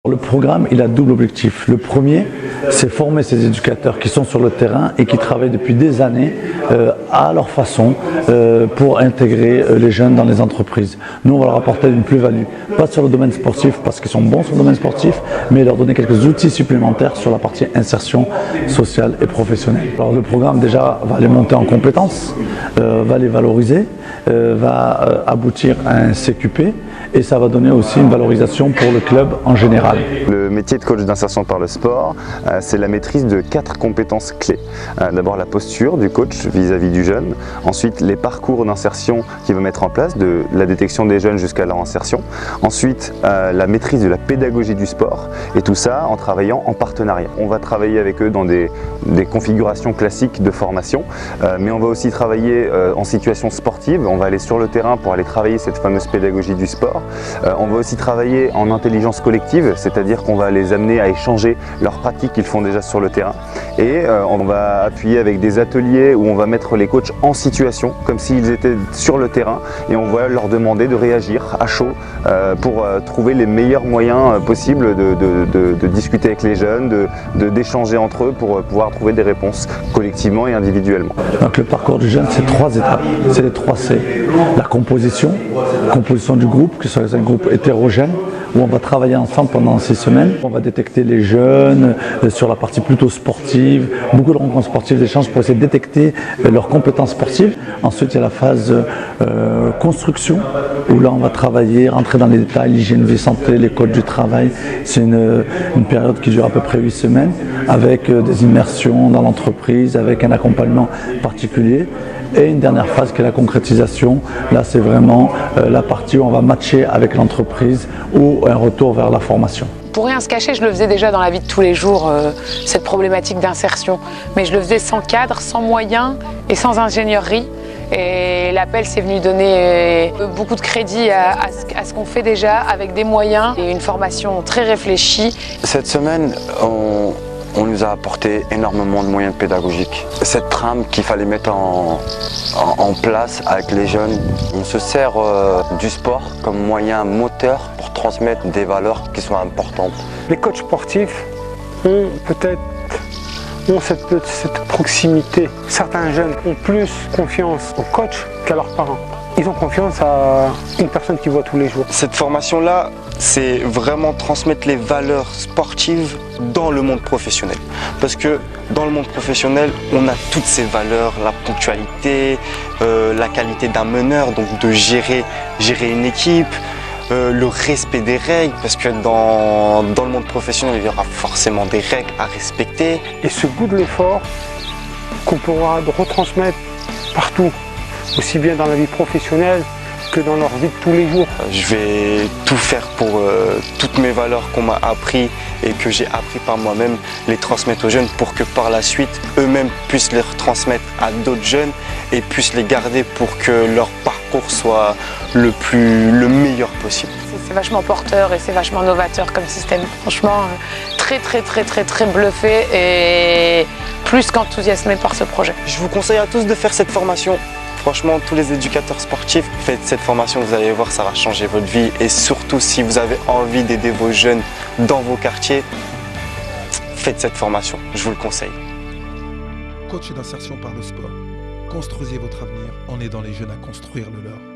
Le programme, il a double objectif. Le premier, c'est former ces éducateurs qui sont sur le terrain et qui travaillent depuis des années à leur façon pour intégrer les jeunes dans les entreprises. Nous, on va leur apporter une plus-value, pas sur le domaine sportif parce qu'ils sont bons sur le domaine sportif, mais leur donner quelques outils supplémentaires sur la partie insertion sociale et professionnelle. Alors le programme déjà va les monter en compétences, va les valoriser, va aboutir à un CQP et ça va donner aussi une valorisation pour le club en général. Le métier de coach d'insertion par le sport, c'est la maîtrise de 4 compétences clés. D'abord la posture du coach vis-à-vis du jeune, ensuite les parcours d'insertion qu'il va mettre en place, de la détection des jeunes jusqu'à leur insertion, ensuite la maîtrise de la pédagogie du sport et tout ça en travaillant en partenariat. On va travailler avec eux dans des configurations classiques de formation, mais on va aussi travailler en situation sportive, on va aller sur le terrain pour aller travailler cette fameuse pédagogie du sport. On va aussi travailler en intelligence collective, c'est-à-dire qu'on va les amener à échanger leurs pratiques qu'ils font déjà sur le terrain. Et on va appuyer avec des ateliers où on va mettre les coachs en situation, comme s'ils étaient sur le terrain, et on va leur demander de réagir à chaud pour trouver les meilleurs moyens possibles de discuter avec les jeunes, d'échanger entre eux pour pouvoir trouver des réponses collectivement et individuellement. Donc le parcours du jeune, c'est 3 étapes, c'est les 3 C. La composition du groupe, que ce soit un groupe hétérogène, où on va travailler ensemble pendant 6 semaines. On va détecter les jeunes sur la partie plutôt sportive, beaucoup de rencontres sportives, d'échanges pour essayer de détecter leurs compétences sportives. Ensuite, il y a la phase construction, où là on va travailler, rentrer dans les détails, l'hygiène vie santé, les codes du travail. C'est une période qui dure à peu près 8 semaines, avec des immersions dans l'entreprise, avec un accompagnement particulier. Et une dernière phase qui est la concrétisation. Là, c'est vraiment la partie où on va matcher avec l'entreprise ou un retour vers la formation. Pour rien se cacher, je le faisais déjà dans la vie de tous les jours, cette problématique d'insertion. Mais je le faisais sans cadre, sans moyens et sans ingénierie. Et l'appel, c'est venu donner beaucoup de crédit à ce qu'on fait déjà avec des moyens et une formation très réfléchie. Cette semaine, on nous a apporté énormément de moyens pédagogiques. Cette trame qu'il fallait mettre en place avec les jeunes, on se sert du sport comme moyen moteur pour transmettre des valeurs qui sont importantes. Les coachs sportifs ont peut-être cette proximité. Certains jeunes ont plus confiance aux coachs qu'à leurs parents. Ils ont confiance à une personne qu'ils voient tous les jours. Cette formation-là, c'est vraiment transmettre les valeurs sportives dans le monde professionnel. Parce que dans le monde professionnel, on a toutes ces valeurs, la ponctualité, la qualité d'un meneur, donc de gérer une équipe, le respect des règles, parce que dans le monde professionnel, il y aura forcément des règles à respecter. Et ce goût de l'effort qu'on pourra retransmettre partout, aussi bien dans la vie professionnelle que dans leur vie de tous les jours. Je vais tout faire pour toutes mes valeurs qu'on m'a appris et que j'ai appris par moi-même, les transmettre aux jeunes pour que par la suite, eux-mêmes puissent les retransmettre à d'autres jeunes et puissent les garder pour que leur parcours soit le meilleur possible. C'est vachement porteur et c'est vachement novateur comme système. Franchement, très bluffé et plus qu'enthousiasmé par ce projet. Je vous conseille à tous de faire cette formation. Franchement, tous les éducateurs sportifs, faites cette formation, vous allez voir, ça va changer votre vie. Et surtout, si vous avez envie d'aider vos jeunes dans vos quartiers, faites cette formation, je vous le conseille. Coach d'insertion par le sport. Construisez votre avenir en aidant les jeunes à construire le leur.